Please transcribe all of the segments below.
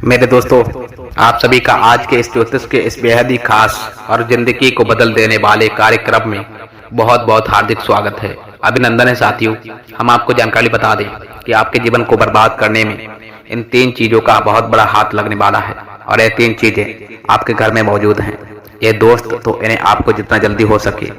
मेरे दोस्तों, आप सभी का आज के इस ज्योतिष के इस बेहद ही खास और जिंदगी को बदल देने वाले कार्यक्रम में बहुत बहुत हार्दिक स्वागत है। अभिनंदन है साथियों। हम आपको जानकारी बता दें कि आपके जीवन को बर्बाद करने में इन 3 चीजों का बहुत बड़ा हाथ लगने वाला है और ये 3 चीजें आपके घर में मौजूद हैं। ये दोस्त तो इन्हें आपको जितना जल्दी हो सके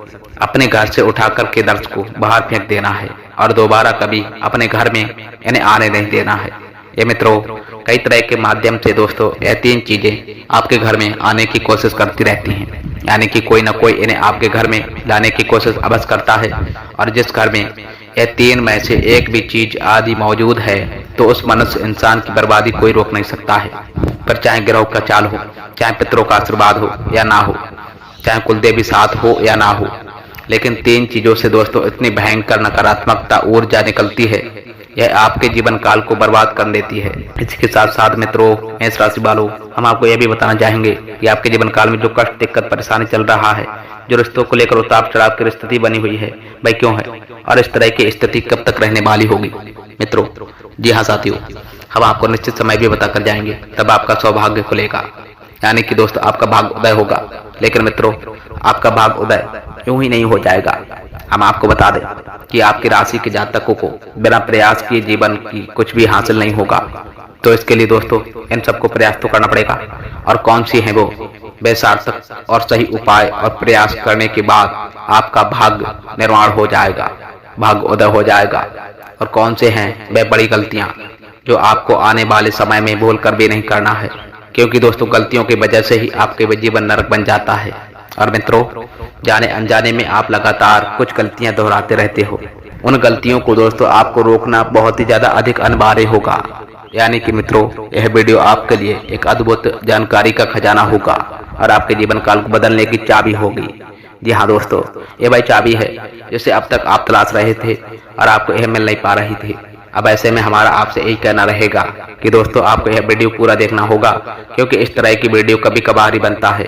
अपने घर से उठाकर के दर्श को बाहर फेंक देना है और दोबारा कभी अपने घर में इन्हें आने नहीं देना है। ये मित्रों, कई तरह के माध्यम से दोस्तों ये 3 चीजें आपके घर में आने की कोशिश करती रहती हैं, यानी कि कोई ना कोई इन्हें आपके घर में लाने की कोशिश अवश्य करता है। और जिस घर में ये 3 में से एक भी चीज आदि मौजूद है तो उस मनुष्य इंसान की बर्बादी कोई रोक नहीं सकता है। पर चाहे ग्रह का चाल हो, चाहे पितरों का आशीर्वाद हो या ना हो, चाहे कुलदेवी साथ हो या ना हो, लेकिन 3 चीजों से दोस्तों इतनी भयंकर नकारात्मकता ऊर्जा निकलती है, यह आपके जीवन काल को बर्बाद कर देती है। इसके साथ साथ मित्रों, मेष राशि वालों, हम आपको यह भी बताना चाहेंगे कि आपके जीवन काल में जो कष्ट, दिक्कत, परेशानी चल रहा है, जो रिश्तों को लेकर उतार चढ़ाव की स्थिति बनी हुई है, वह क्यों है और इस तरह की स्थिति कब तक रहने वाली होगी। मित्रों, जी हाँ साथियों, हम आपको निश्चित समय भी बताकर जाएंगे, तब आपका सौभाग्य खुलेगा, यानी कि दोस्तों आपका भाग्य उदय होगा। लेकिन मित्रों, आपका भाग्य उदय यूं ही नहीं हो जाएगा। हम आपको बता दें कि आपकी राशि के जातकों को बिना प्रयास किए जीवन की कुछ भी हासिल नहीं होगा। तो इसके लिए दोस्तों इन सबको प्रयास तो करना पड़ेगा। और कौन सी है वो वे सार्थक और सही उपाय और प्रयास करने के बाद आपका भाग्य निर्माण हो जाएगा, भाग्य उदय हो जाएगा। और कौन से हैं वे बड़ी गलतियां जो आपको आने वाले समय में भूल कर भी नहीं करना है, क्योंकि दोस्तों गलतियों की वजह से ही आपके जीवन नरक बन जाता है। और मित्रों, जाने अनजाने में आप लगातार कुछ गलतियां दोहराते रहते हो। उन गलतियों को दोस्तों आपको रोकना बहुत ही ज्यादा अधिक अनिवार्य होगा। यानी कि मित्रों, यह वीडियो आपके लिए एक अद्भुत जानकारी का खजाना होगा और आपके जीवन काल को बदलने की चाबी होगी। जी हाँ दोस्तों, ये वही चाबी है जिसे अब तक आप तलाश रहे थे और आपको यह मिल नहीं पा रही थी। अब ऐसे में हमारा आपसे यही कहना रहेगा कि दोस्तों आपको यह वीडियो पूरा देखना होगा, क्योंकि इस तरह की वीडियो कभी कभार ही बनता है।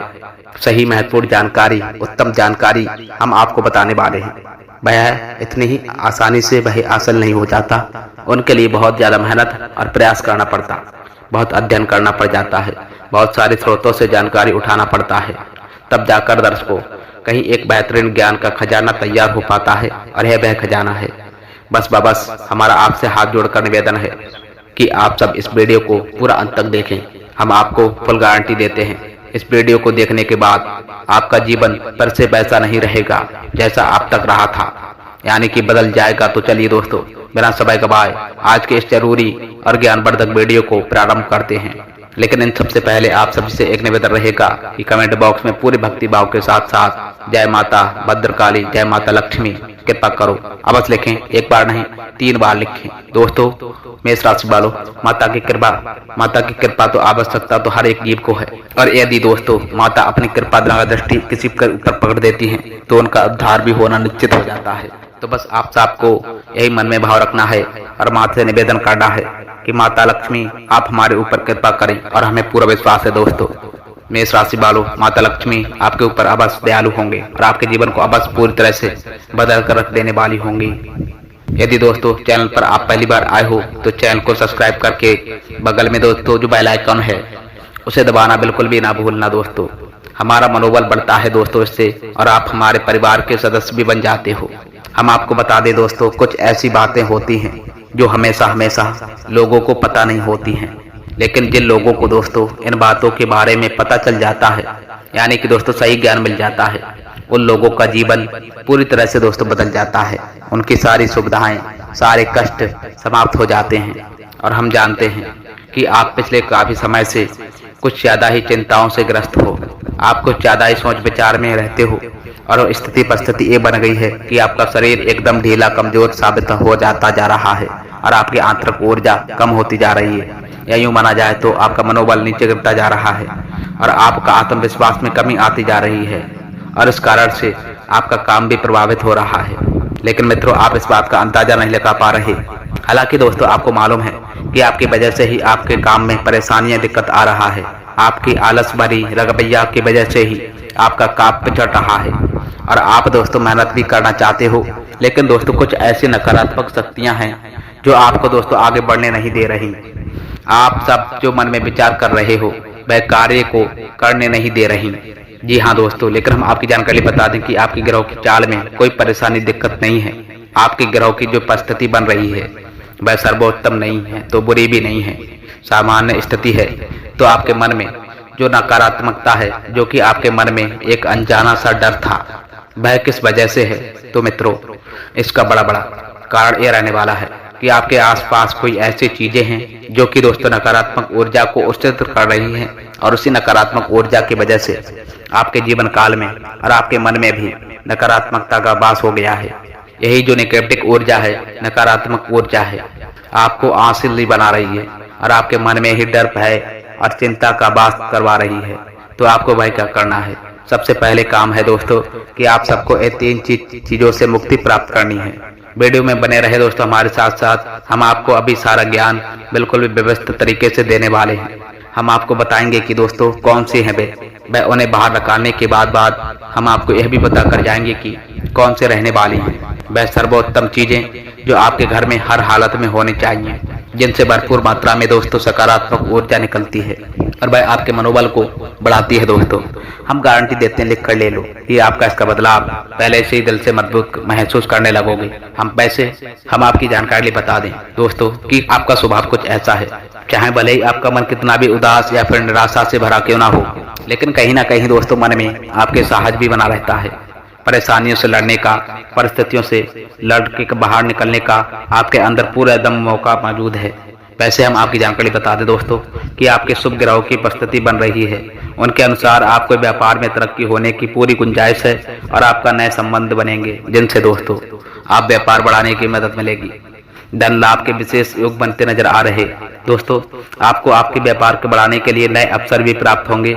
सही महत्वपूर्ण जानकारी, उत्तम जानकारी हम आपको बताने वाले हैं। वह इतनी ही आसानी से वह हासिल नहीं हो जाता, उनके लिए बहुत ज्यादा मेहनत और प्रयास करना पड़ता, बहुत अध्ययन करना पड़ जाता है, बहुत सारे स्रोतों से जानकारी उठाना पड़ता है, तब जाकर दर्शकों कहीं एक बेहतरीन ज्ञान का खजाना तैयार हो पाता है। और यह वह खजाना है। बस हमारा आपसे हाथ जोड़कर निवेदन है कि आप सब इस वीडियो को पूरा अंत तक देखें। हम आपको फुल गारंटी देते हैं, इस वीडियो को देखने के बाद आपका जीवन फिर से वैसा नहीं रहेगा जैसा आप तक रहा था, यानी कि बदल जाएगा। तो चलिए दोस्तों, बिना समय गवाए आज के इस जरूरी और ज्ञानवर्धक वीडियो को प्रारंभ करते हैं। लेकिन इन सबसे पहले आप सभी से एक निवेदन रहेगा कि कमेंट बॉक्स में पूरे भक्ति भाव के साथ साथ जय माता भद्रकाली, जय माता लक्ष्मी कृपा करो अवश्य लिखें। एक बार नहीं, 3 बार लिखें। दोस्तों, मेष राशि वालों, माता की कृपा तो आवश्यकता तो हर एक जीव को है। और यदि दोस्तों माता अपनी कृपा दृष्टि किसी के ऊपर पकड़ देती हैं तो उनका उद्धार भी होना निश्चित हो जाता है। तो बस आप सबको यही मन में भाव रखना है और माता से निवेदन करना है कि माता लक्ष्मी आप हमारे ऊपर कृपा करें। और हमें पूरा विश्वास है दोस्तों, मेष राशि वालों, माता लक्ष्मी आपके ऊपर अवश्य दयालु होंगे और आपके जीवन को अवश्य पूरी तरह से बदल कर रख देने वाली होंगी। यदि दोस्तों चैनल पर आप पहली बार आए हो तो चैनल को सब्सक्राइब करके बगल में दोस्तों जो बेल आइकन है उसे दबाना बिल्कुल भी ना भूलना। दोस्तों हमारा मनोबल बढ़ता है दोस्तों इससे, और आप हमारे परिवार के सदस्य भी बन जाते हो। हम आपको बता दें दोस्तों, कुछ ऐसी बातें होती हैं जो हमेशा लोगों को पता नहीं होती हैं, लेकिन जिन लोगों को दोस्तों इन बातों के बारे में पता चल जाता है, यानी कि दोस्तों सही ज्ञान मिल जाता है, उन लोगों का जीवन पूरी तरह से दोस्तों बदल जाता है। उनकी सारी सुविधाएं, सारे कष्ट समाप्त हो जाते हैं। और हम जानते हैं कि आप पिछले काफी समय से कुछ ज्यादा ही चिंताओं से ग्रस्त हो, आप कुछ ज्यादा ही सोच विचार में रहते हो और स्थिति परिस्थिति ये बन गई है कि आपका शरीर एकदम ढीला कमजोर साबित हो जाता जा रहा है और आपकी आंतरिक ऊर्जा कम होती जा रही है, या यूं माना जाए तो आपका मनोबल नीचे गिरता जा रहा है और आपका आत्मविश्वास में कमी आती जा रही है और इस कारण से आपका काम भी प्रभावित हो रहा है। लेकिन मित्रों, आप इस बात का अंदाजा नहीं लगा पा रहे। हालांकि दोस्तों आपको मालूम है कि आपकी वजह से ही आपके काम में परेशानियां दिक्कत आ रहा है, आपकी आलस भरी रवैया की वजह से ही आपका काम पिछड़ रहा है और आप दोस्तों मेहनत भी करना चाहते हो, लेकिन दोस्तों कुछ ऐसी नकारात्मक शक्तियां हैं जो आपको दोस्तों आगे बढ़ने नहीं दे रही। आप सब जो मन में विचार कर रहे हो वह कार्य को करने नहीं दे रही। जी हाँ दोस्तों, लेकिन हम आपकी जानकारी बता दें कि आपके ग्रहों की चाल में कोई परेशानी दिक्कत नहीं है। आपके ग्रहों की जो परिस्थिति बन रही है वह सर्वोत्तम नहीं है तो बुरी भी नहीं है, सामान्य स्थिति है। तो आपके मन में जो नकारात्मकता है, जो कि आपके मन में एक अनजाना सा डर था, वह किस वजह से है? तो मित्रों, इसका बड़ा कारण यह रहने वाला है कि आपके आसपास कोई ऐसी चीजें हैं जो कि दोस्तों नकारात्मक ऊर्जा को उत्तेजित कर रही हैं, और उसी नकारात्मक ऊर्जा की वजह से आपके जीवन काल में और आपके मन में भी नकारात्मकता का वास हो गया है। यही जो नेगेटिव ऊर्जा है, नकारात्मक ऊर्जा है, आपको आंसुली बना रही है और आपके मन में ही डर, भय और चिंता का वास करवा रही है। तो आपको भाई क्या करना है? सबसे पहले काम है दोस्तों कि आप सबको ये 3 चीजों से मुक्ति प्राप्त करनी है। वीडियो में बने रहे दोस्तों हमारे साथ साथ। हम आपको अभी सारा ज्ञान बिल्कुल भी व्यवस्थित तरीके से देने वाले हैं। हम आपको बताएंगे कि दोस्तों कौन सी है वह उन्हें बाहर निकालने के बाद हम आपको यह भी बता कर जाएंगे कि कौन से रहने वाली हैं वह सर्वोत्तम चीजें जो आपके घर में हर हालत में होनी चाहिए, जिनसे भरपूर मात्रा में दोस्तों सकारात्मक ऊर्जा निकलती है और वह आपके मनोबल को बढ़ाती है। दोस्तों हम गारंटी देते हैं, लिख कर ले लो, ये आपका इसका बदलाव पहले से ही दिल से मजबूत महसूस करने लगोगे। हम आपकी जानकारी बता दें दोस्तों कि आपका स्वभाव कुछ ऐसा है, चाहे भले ही आपका मन कितना भी उदास या फिर निराशा से भरा क्यों ना हो, लेकिन कहीं ना कहीं दोस्तों मन में आपके साहस भी बना रहता है। परेशानियों से लड़ने का, परिस्थितियों से लड़ के बाहर निकलने का आपके अंदर पूरा दम मौका मौजूद है। वैसे हम आपकी जानकारी बता दें दोस्तों कि आपके शुभ ग्रहों की परिस्थिति बन रही है, उनके अनुसार आपको व्यापार में तरक्की होने की पूरी गुंजाइश है और आपका नए संबंध बनेंगे, जिनसे दोस्तों आप व्यापार बढ़ाने की मदद मिलेगी। धन लाभ के विशेष योग बनते नजर आ रहे दोस्तों। आपको आपके व्यापार को बढ़ाने के लिए नए अवसर भी प्राप्त होंगे।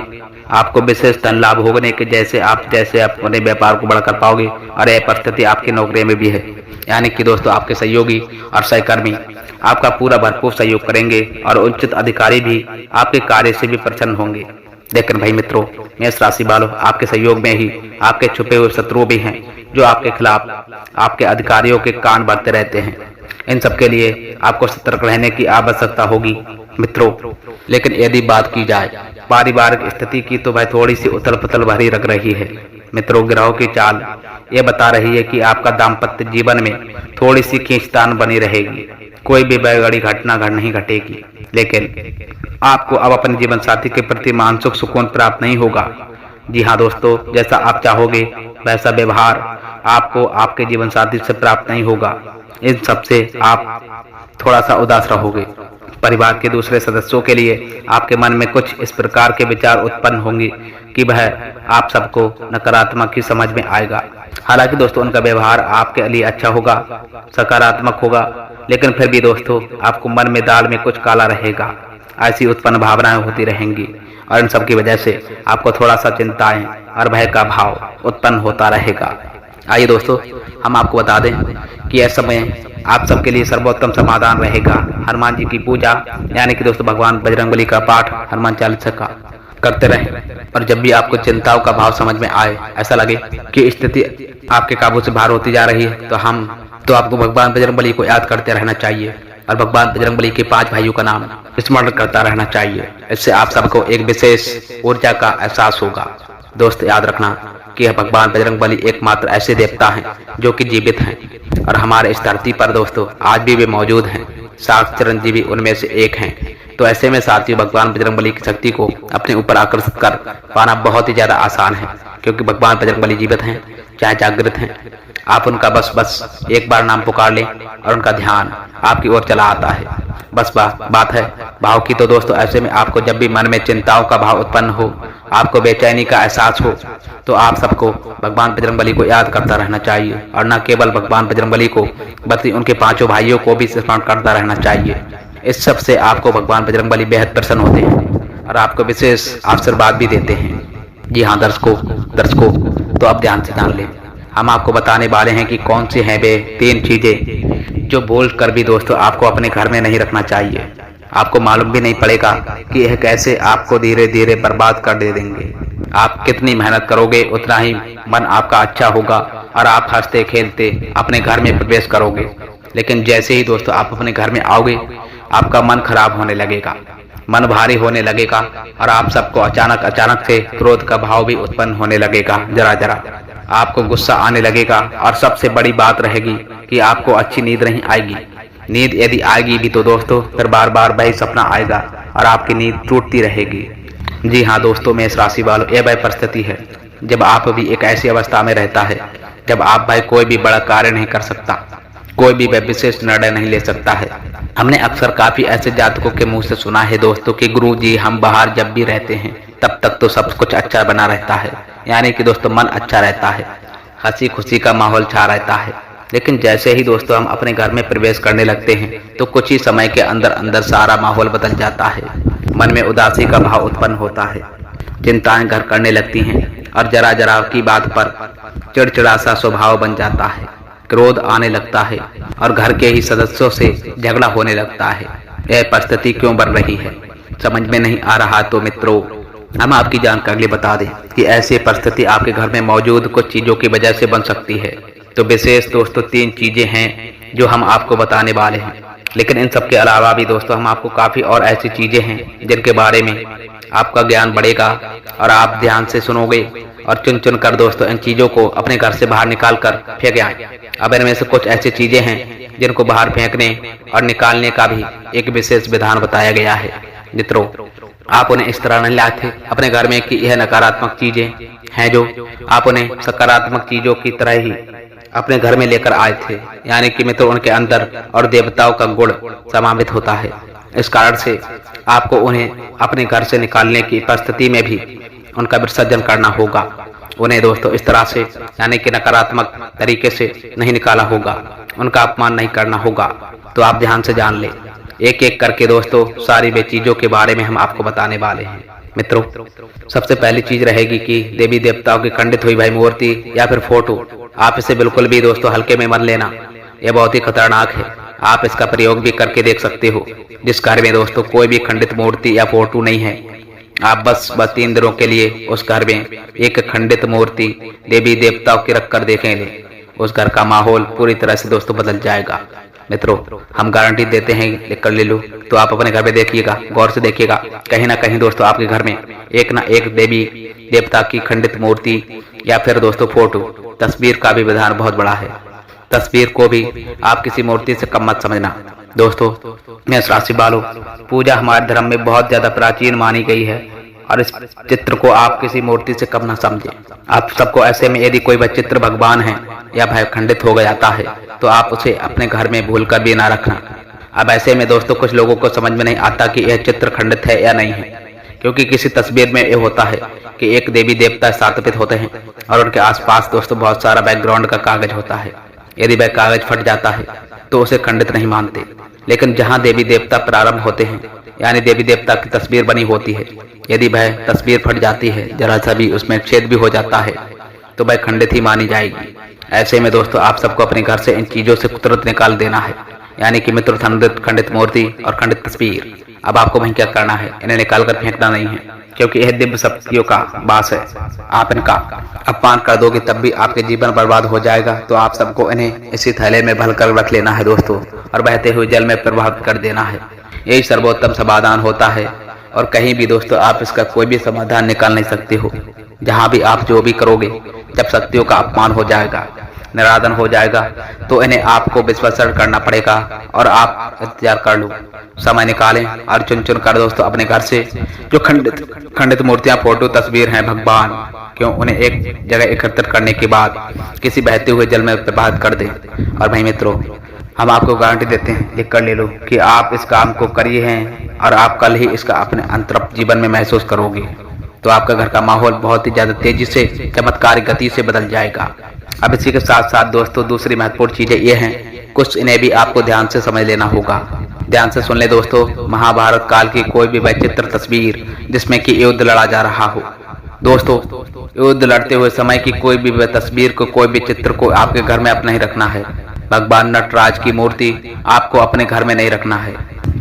आपको विशेष धन लाभ होने के जैसे आप अपने व्यापार को बढ़ा कर पाओगे, और यह परिस्थिति आपकी नौकरी में भी है। यानी कि दोस्तों आपके सहयोगी और सहकर्मी आपका पूरा भरपूर सहयोग करेंगे और उचित अधिकारी भी आपके कार्य से भी प्रसन्न होंगे। लेकिन भाई मित्रों, मेष राशि वालों, आपके सहयोग में ही आपके छुपे हुए शत्रु भी हैं जो आपके खिलाफ आपके अधिकारियों के कान भरते रहते हैं। इन सब के लिए आपको सतर्क रहने की आवश्यकता होगी मित्रों। लेकिन यदि बात की जाए पारिवारिक स्थिति की, तो वह थोड़ी सी उथल पुथल भरी लग रही है मित्रों। ग्रहों की चाल ये बता रही है कि आपका दाम्पत्य जीवन में थोड़ी सी खींचतान बनी रहेगी, कोई भी बड़ी घटना नहीं घटेगी, लेकिन आपको अब अपने जीवन साथी के प्रति मानसिक सुकून प्राप्त नहीं होगा। जी हाँ दोस्तों, जैसा आप चाहोगे वैसा व्यवहार आपको आपके जीवन साथी से प्राप्त नहीं होगा। इन सब से आप थोड़ा सा उदास रहोगे। परिवार के दूसरे सदस्यों के लिए आपके मन में कुछ इस प्रकार के विचार उत्पन्न होंगे कि वह आप सबको नकारात्मक ही समझ में आएगा। हालांकि दोस्तों उनका व्यवहार आपके लिए अच्छा होगा, सकारात्मक होगा, लेकिन फिर भी दोस्तों आपको मन में दाल में कुछ काला रहेगा। ऐसी उत्पन्न भावनाएं होती रहेंगी और इन सब की वजह से आपको थोड़ा सा चिंताएं और भय का भाव उत्पन्न होता रहेगा। आइए दोस्तों, हम आपको बता दें कि यह समय आप सबके लिए सर्वोत्तम समाधान रहेगा। हनुमान जी की पूजा यानी कि दोस्तों भगवान बजरंगबली का पाठ, हनुमान चालीसा का करते रहें। और जब भी आपको चिंताओं का भाव समझ में आए, ऐसा लगे कि स्थिति आपके काबू से बाहर होती जा रही है, तो आपको भगवान बजरंगबली को याद करते रहना चाहिए और भगवान बजरंगबली के 5 भाइयों का नाम स्मरण करता रहना चाहिए। इससे आप सबको एक विशेष ऊर्जा का एहसास होगा। दोस्त याद रखना कि भगवान बजरंगबली एकमात्र ऐसे देवता हैं जो कि जीवित हैं और हमारे इस धरती पर दोस्तों आज भी वे मौजूद हैं। 7 चिरंजीवी उनमें से एक हैं। तो ऐसे में साथियों भगवान बजरंगबली की शक्ति को अपने ऊपर आकर्षित कर पाना बहुत ही ज्यादा आसान है, क्योंकि भगवान बजरंगबली जीवित हैं, चाहे जागृत हैं। आप उनका बस एक बार नाम पुकार लें और उनका ध्यान आपकी ओर चला आता है। बस बात है भाव की। तो दोस्तों ऐसे में आपको जब भी मन में चिंताओं का भाव उत्पन्न हो, आपको बेचैनी का एहसास हो, तो आप सबको भगवान बजरंगबली को याद करता रहना चाहिए। और न केवल भगवान बजरंगबली को बल्कि उनके 5 भाइयों को भी स्मरण करता रहना चाहिए। इस सब से आपको भगवान बजरंगबली बेहद प्रसन्न होते हैं और आपको विशेष आशीर्वाद भी देते हैं। जी हाँ दर्शकों, तो अब ध्यान से जान लें। हम आपको बताने वाले हैं कि कौन सी हैं वे 3 चीजें जो बोल कर भी दोस्तों आपको अपने घर में नहीं रखना चाहिए। आपको मालूम भी नहीं पड़ेगा कि यह कैसे आपको धीरे धीरे बर्बाद कर दे देंगे। आप कितनी मेहनत करोगे उतना ही मन आपका अच्छा होगा और आप हंसते खेलते अपने घर में प्रवेश करोगे। लेकिन जैसे ही दोस्तों आप अपने घर में आओगे, आपका मन खराब होने लगेगा, मन भारी होने लगेगा और आप सबको अचानक से क्रोध का भाव भी उत्पन्न होने लगेगा। जरा जरा आपको गुस्सा आने लगेगा और सबसे बड़ी बात रहेगी कि आपको अच्छी नींद नहीं आएगी। नींद यदि आएगी भी तो दोस्तों फिर बार बार वही सपना आएगा और आपकी नींद टूटती रहेगी। जी हाँ दोस्तों, मेष राशि वालों, यह वह परिस्थिति है जब आप भी एक ऐसी अवस्था में रहता है जब आप भाई कोई भी बड़ा कार्य नहीं कर सकता, कोई भी विशेष निर्णय नहीं ले सकता है। हमने अक्सर काफी ऐसे जातकों के मुंह से सुना है दोस्तों कि गुरु जी हम बाहर जब भी रहते हैं तब तक तो सब कुछ अच्छा बना रहता है, यानी कि दोस्तों मन अच्छा रहता है, हंसी खुशी का माहौल छा रहता है। लेकिन जैसे ही दोस्तों हम अपने घर में प्रवेश करने लगते हैं तो कुछ ही समय के अंदर अंदर सारा माहौल बदल जाता है। मन में उदासी का भाव उत्पन्न होता है, चिंताएं घर करने लगती हैं और जरा जरा की बात पर चिड़चिड़ा सा स्वभाव बन जाता है, क्रोध आने लगता है और घर के ही सदस्यों से झगड़ा होने लगता है। यह परिस्थिति क्यों बन रही है समझ में नहीं आ रहा तो मित्रों हम आपकी जानकारी बता दें कि ऐसी परिस्थिति आपके घर में मौजूद कुछ चीजों की वजह से बन सकती है। तो विशेष दोस्तों 3 चीजें हैं जो हम आपको बताने वाले हैं, लेकिन इन सब के अलावा भी दोस्तों हम आपको काफी और ऐसी चीजें हैं जिनके बारे में आपका ज्ञान बढ़ेगा और आप ध्यान से सुनोगे और चुन चुन कर दोस्तों इन चीजों को अपने घर से बाहर निकाल कर फेंक आए। अब इनमें से कुछ ऐसी चीजें हैं जिनको बाहर फेंकने और निकालने का भी एक विशेष विधान बताया गया है। मित्रों आप उन्हें इस तरह नहीं लाते अपने घर में कि यह नकारात्मक चीजें हैं, जो आप उन्हें सकारात्मक चीजों की तरह ही अपने घर में लेकर आए थे, यानी कि मित्रों उनके अंदर और देवताओं का गुण समावित होता है। इस कारण से आपको उन्हें अपने घर से निकालने की परिस्थिति में भी उनका विसर्जन करना होगा। उन्हें दोस्तों इस तरह से यानी कि नकारात्मक तरीके से नहीं निकाला होगा, उनका अपमान नहीं करना होगा। तो आप ध्यान से जान लें, एक एक करके दोस्तों सारी वे चीजों के बारे में हम आपको बताने वाले हैं। मित्रों सबसे पहली चीज रहेगी कि देवी देवताओं की खंडित हुई भाई मूर्ति या फिर फोटो, आप इसे बिल्कुल भी दोस्तों हल्के में मत लेना, यह बहुत ही खतरनाक है। आप इसका प्रयोग भी करके देख सकते हो। जिस घर में दोस्तों कोई भी खंडित मूर्ति या फोटो नहीं है, आप बस 3 दिनों के लिए उस घर में एक खंडित मूर्ति देवी देवताओं की रखकर देखेंगे, उस घर का माहौल पूरी तरह से दोस्तों बदल जाएगा। मित्रों हम गारंटी देते हैं, लिख कर ले लो। तो आप अपने घर में देखिएगा, गौर से देखिएगा, कहीं ना कहीं दोस्तों आपके घर में एक ना एक देवी देवता की खंडित मूर्ति या फिर दोस्तों फोटो, तस्वीर का भी विधान बहुत बड़ा है। तस्वीर को भी आप किसी मूर्ति से कम मत समझना। दोस्तों मेष राशि वालों, पूजा हमारे धर्म में बहुत ज्यादा प्राचीन मानी गई है और इस चित्र को आप किसी मूर्ति से कम ना समझें। आप सबको ऐसे में यदि कोई चित्र भगवान है या भाई खंडित हो जाता है तो आप उसे अपने घर में भूल कर भी ना रखना। अब ऐसे में दोस्तों कुछ लोगों को समझ में नहीं आता कि यह चित्र खंडित है या नहीं है, क्योंकि किसी तस्वीर में यह होता है कि एक देवी देवता स्थापित होते हैं और उनके आसपास दोस्तों बहुत सारा बैकग्राउंड का कागज होता है। यदि वह कागज फट जाता है तो उसे खंडित नहीं मानते, लेकिन जहाँ देवी देवता प्रारंभ होते हैं यानी देवी देवता की तस्वीर बनी होती है, यदि वह तस्वीर फट जाती है, जरा सा भी उसमें छेद भी हो जाता है तो वह खंडित ही मानी जाएगी। ऐसे में दोस्तों आप सबको अपने घर से इन चीजों से तुरंत निकाल देना है, यानी कि मित्र खंडित मूर्ति और खंडित तस्वीर। अब आपको वहीं क्या करना है, इन्हें निकाल कर फेंकना नहीं है, क्योंकि यह दिव्य शक्तियों का वास है। आप इनका अपमान कर दोगे तब भी आपके जीवन बर्बाद हो जाएगा। तो आप सबको इन्हें इसी थैले में भर कर रख लेना है दोस्तों और बहते हुए जल में प्रवाहित कर देना है। यही सर्वोत्तम समाधान होता है और कहीं भी दोस्तों आप इसका कोई भी समाधान निकाल नहीं सकते हो। जहाँ भी आप जो भी करोगे, जब शक्तियों का अपमान हो जाएगा, निरादन हो जाएगा, तो इन्हें आपको विसर्जन करना पड़ेगा और आप इंतजार कर लो, समय निकालें और चुन चुन कर दोस्तों अपने घर से जो खंडित मूर्तियां, फोटो, तस्वीर हैं भगवान, क्यों उन्हें एक जगह एकत्रित करने के बाद किसी बहते हुए जल में प्रवाहित कर दें। और भाई मित्रों हम आपको गारंटी देते हैं, लिख कर ले लो कि आप इस काम को करिए हैं और आप कल ही इसका अपने अंतरप जीवन में महसूस करोगे। तो आपका घर का माहौल बहुत ही ज्यादा तेजी से, चमत्कारी गति से बदल जाएगा। अब इसी के साथ साथ दोस्तों दूसरी महत्वपूर्ण चीजें ये हैं, कुछ इन्हें भी आपको ध्यान से समझ लेना होगा। ध्यान से सुन ले दोस्तों, महाभारत काल की कोई भी वैचित्र तस्वीर जिसमें कि युद्ध लड़ा जा रहा हो, दोस्तों युद्ध लड़ते हुए समय की कोई भी तस्वीर को, कोई भी चित्र को आपके घर में अपना ही रखना है। भगवान नटराज की मूर्ति आपको अपने घर में नहीं रखना है।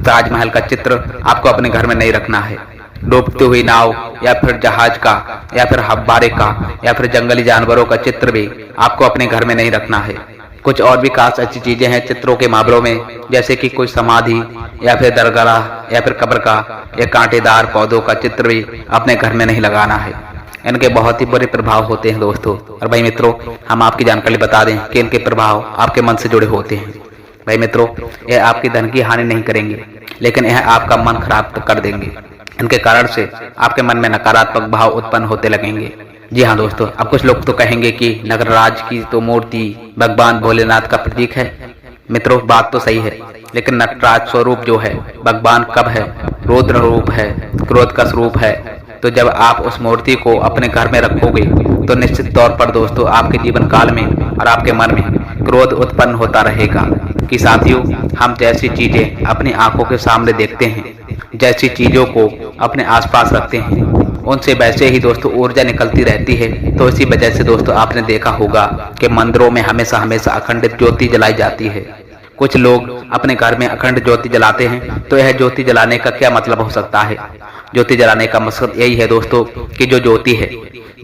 ताजमहल का चित्र आपको अपने घर में नहीं रखना है। डूबती हुई नाव या फिर जहाज का या फिर हब्बारे का या फिर जंगली जानवरों का चित्र भी आपको अपने घर में नहीं रखना है। कुछ और भी खास अच्छी चीजें हैं चित्रों के मामलों में, जैसे कि कोई समाधि या फिर दरगाह या फिर कब्र का या कांटेदार पौधों का चित्र भी अपने घर में नहीं लगाना है। इनके बहुत ही बुरे प्रभाव होते हैं दोस्तों। और भाई मित्रों, हम आपकी जानकारी बता दें कि इनके प्रभाव आपके मन से जुड़े होते हैं। भाई मित्रों, यह आपकी धन की हानि नहीं करेंगे, लेकिन यह आपका मन खराब कर देंगे। इनके कारण से आपके मन में नकारात्मक भाव उत्पन्न होते लगेंगे। जी हाँ दोस्तों, अब कुछ लोग तो कहेंगे कि नटराज की तो मूर्ति भगवान भोलेनाथ का प्रतीक है। मित्रों, बात तो सही है, लेकिन नटराज स्वरूप जो है भगवान कब है? रौद्र रूप है, क्रोध का स्वरूप है। तो जब आप उस मूर्ति को अपने घर में रखोगे तो निश्चित तौर पर दोस्तों आपके जीवन काल में और आपके मन में क्रोध उत्पन्न होता रहेगा। कि साथियों, हम जैसी चीजें अपनी आंखों के सामने देखते हैं, जैसी चीजों को अपने आसपास रखते हैं, उनसे वैसे ही दोस्तों ऊर्जा निकलती रहती है। तो इसी वजह से दोस्तों आपने देखा होगा कि मंदिरों में हमेशा हमेशा अखंड ज्योति जलाई जाती है। कुछ लोग अपने घर में अखंड ज्योति जलाते हैं, तो यह ज्योति जलाने का क्या मतलब हो सकता है? ज्योति जलाने का मकसद यही है दोस्तों कि जो ज्योति है,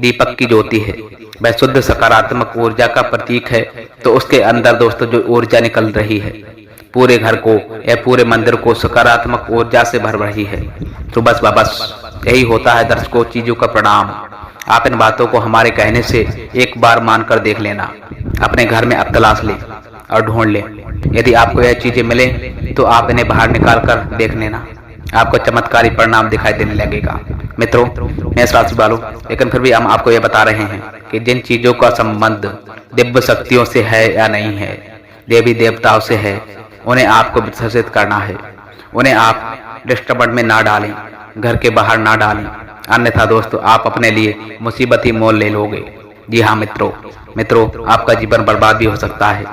दीपक की ज्योति है, वह शुद्ध सकारात्मक ऊर्जा का प्रतीक है। तो उसके अंदर दोस्तों जो ऊर्जा निकल रही है, पूरे घर को या पूरे मंदिर को सकारात्मक ऊर्जा से भर रही है। तो बस यही होता है दर्शकों, चीजों का परिणाम। आप इन बातों को हमारे कहने से एक बार मानकर देख लेना, अपने घर में अब तलाश ले और ढूंढ ले। यदि आपको यह चीजें मिले तो आप इन्हें बाहर निकाल कर देख लेना, आपको चमत्कारी परिणाम दिखाई देने लगेगा। मित्रों, मेष राशि वालों, लेकिन फिर भी हम आपको यह बता रहे हैं कि जिन चीजों का संबंध दिव्य शक्तियों से है या नहीं है, देवी देवताओं से है, उन्हें आपको विसर्जित करना है। उन्हें आप डस्टबिन में ना डालें, घर के बाहर ना डालें, अन्यथा दोस्तों आप अपने लिए मुसीबत ही मोल ले लोगे। जी हाँ मित्रों, आपका जीवन बर्बाद भी हो सकता है।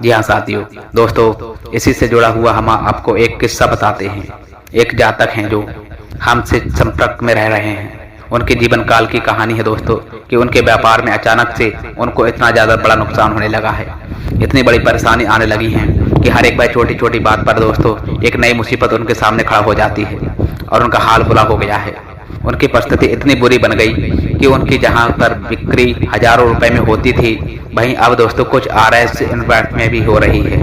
जी हाँ साथियों, दोस्तों इसी से जुड़ा हुआ हम आपको एक किस्सा बताते हैं। एक जातक हैं जो हमसे संपर्क में रह रहे हैं। उनके जीवन काल की कहानी है दोस्तों कि उनके व्यापार में अचानक से उनको इतना ज्यादा बड़ा नुकसान होने लगा है, इतनी बड़ी परेशानी आने लगी है कि हर एक बार छोटी छोटी बात पर दोस्तों एक नई मुसीबत उनके सामने खड़ा हो जाती है और उनका हाल बुरा हो गया है। उनकी परिस्थिति इतनी बुरी बन गई कि उनकी जहां पर बिक्री हजारों रुपए में होती थी, वहीं अब दोस्तों कुछ RS इन्वेंट में भी हो रही है।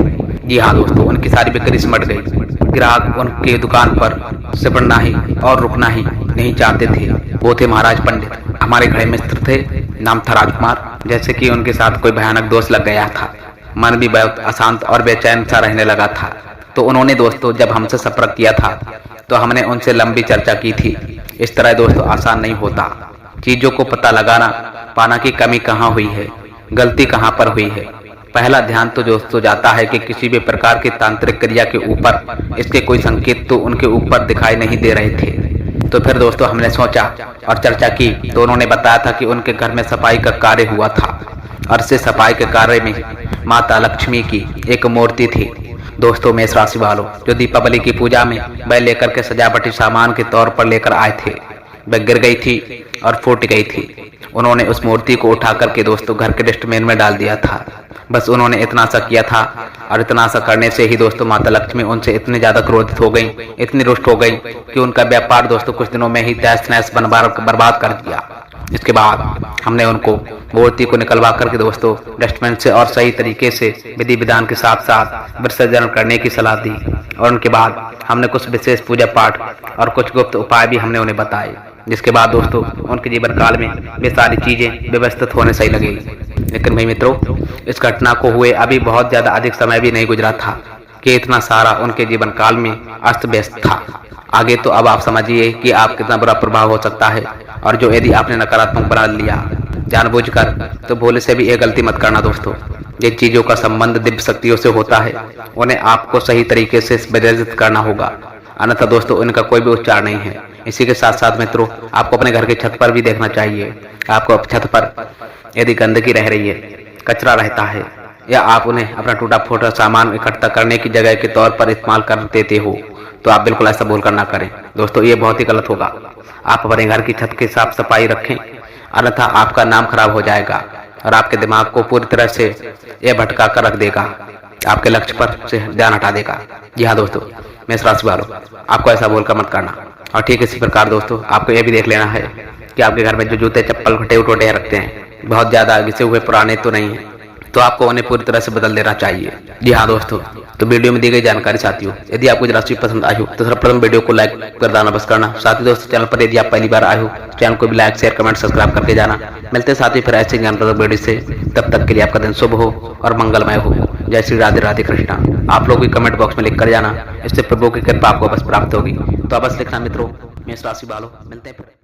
जी हाँ दोस्तों, उनकी सारी बिक्री सिमट गई। ग्राहक उनके दुकान पर सिमटना ही और रुकना ही नहीं चाहते थे। वो थे महाराज पंडित, हमारे घरे मित्र थे, नाम था राजकुमार। जैसे कि उनके साथ कोई भयानक दोष लग गया था, मन भी बहुत अशांत और बेचैन सा रहने लगा था। तो उन्होंने दोस्तों जब हमसे संपर्क किया था तो हमने उनसे लंबी चर्चा की थी। इस तरह दोस्तों आसान नहीं होता, चीजों को पता लगाना पाना की कमी कहाँ हुई है, गलती कहाँ पर हुई है। पहला ध्यान तो दोस्तों जाता है कि किसी भी प्रकार की तांत्रिक क्रिया के ऊपर इसके कोई संकेत तो उनके ऊपर दिखाई नहीं दे रहे थे। तो फिर दोस्तों हमने सोचा और चर्चा की, तो उन्होंने बताया था कि उनके घर में सफाई का कार्य हुआ था और से सफाई के कार्य में माता लक्ष्मी की एक मूर्ति थी। दोस्तों मेष राशि वालों, जो दीपावली की पूजा में वह लेकर के सजावटी सामान के तौर पर लेकर आए थे, वह गिर गई थी और फूट गई थी। उन्होंने उस मूर्ति को उठा करके दोस्तों घर के डस्टबिन में डाल दिया था। बस उन्होंने इतना सा किया था और इतना सा करने से ही दोस्तों माता लक्ष्मी उनसे इतनी ज्यादा क्रोधित हो गई, इतनी रुष्ट हो गई कि उनका व्यापार दोस्तों कुछ दिनों में ही तहस नहस बर्बाद कर दिया। इसके बाद हमने उनको मूर्ति को निकलवा करके दोस्तों डस्टबिन से और सही तरीके से विधि विधान के साथ साथ विसर्जन करने की सलाह दी। और उनके बाद हमने कुछ विशेष पूजा पाठ और कुछ गुप्त उपाय भी हमने उन्हें बताए, जिसके बाद दोस्तों उनके जीवन काल में वे सारी चीजें व्यवस्थित होने सही लगी। लेकिन भाई मित्रों, इस घटना को हुए अभी बहुत ज्यादा अधिक समय भी नहीं गुजरा था कि इतना सारा उनके जीवन काल में अस्त व्यस्त था। आगे तो अब आप समझिए कि आप कितना बुरा प्रभाव हो सकता है। और जो यदि आपने नकारात्मक बना लिया जानबूझकर, तो भोले से भी ये गलती मत करना दोस्तों। जिन चीजों का संबंध दिव्य शक्तियों से होता है उन्हें आपको सही तरीके से विसर्जित करना होगा, अन्यथा दोस्तों इनका कोई भी उच्चार नहीं है। इसी के साथ साथ मित्रों, आपको अपने घर के छत पर भी देखना चाहिए। आपको छत पर यदि गंदगी रह रही है, कचरा रहता है, या आप उन्हें अपना टूटा फूटा सामान इकट्ठा करने की जगह के तौर पर इस्तेमाल कर देते हो, तो आप बिल्कुल ऐसा बोलकर ना करें दोस्तों, ये बहुत ही गलत होगा। आप अपने घर की छत की साफ सफाई रखें, अन्यथा आपका नाम खराब हो जाएगा और आपके दिमाग को पूरी तरह से यह भटका कर रख देगा, आपके लक्ष्य पर से ध्यान हटा देगा। जी हाँ दोस्तों, मेष राशि वालों, आपको ऐसा बोलकर मत करना। और ठीक इसी प्रकार दोस्तों आपको यह भी देख लेना है कि आपके घर में जो जूते चप्पल फटे उठोटे रखते हैं, बहुत ज्यादा घिसे हुए पुराने तो नहीं है, तो आपको उन्हें पूरी तरह से बदल देना चाहिए। जी हाँ दोस्तों, तो वीडियो में दी गई जानकारी साथियों, यदि आपको राशि पसंद आई हो तो सर्वप्रथम वीडियो को लाइक कर देना बस करना। साथ ही दोस्तों, चैनल पर यदि आप पहली बार आए हो चैनल को भी लाइक शेयर कमेंट सब्सक्राइब करके जाना। मिलते हैं साथ ही फिर ऐसे ज्ञानप्रद वीडियो से, तब तक के लिए आपका दिन शुभ हो और मंगलमय हो। जय श्री राधे राधे कृष्णा। आप लोग भी कमेंट बॉक्स में लिख कर जाना, इससे प्रभु की कृपा आपको बस प्राप्त होगी। तो बस लिखना मित्रों, मेष राशि वालों, मिलते हैं फिर।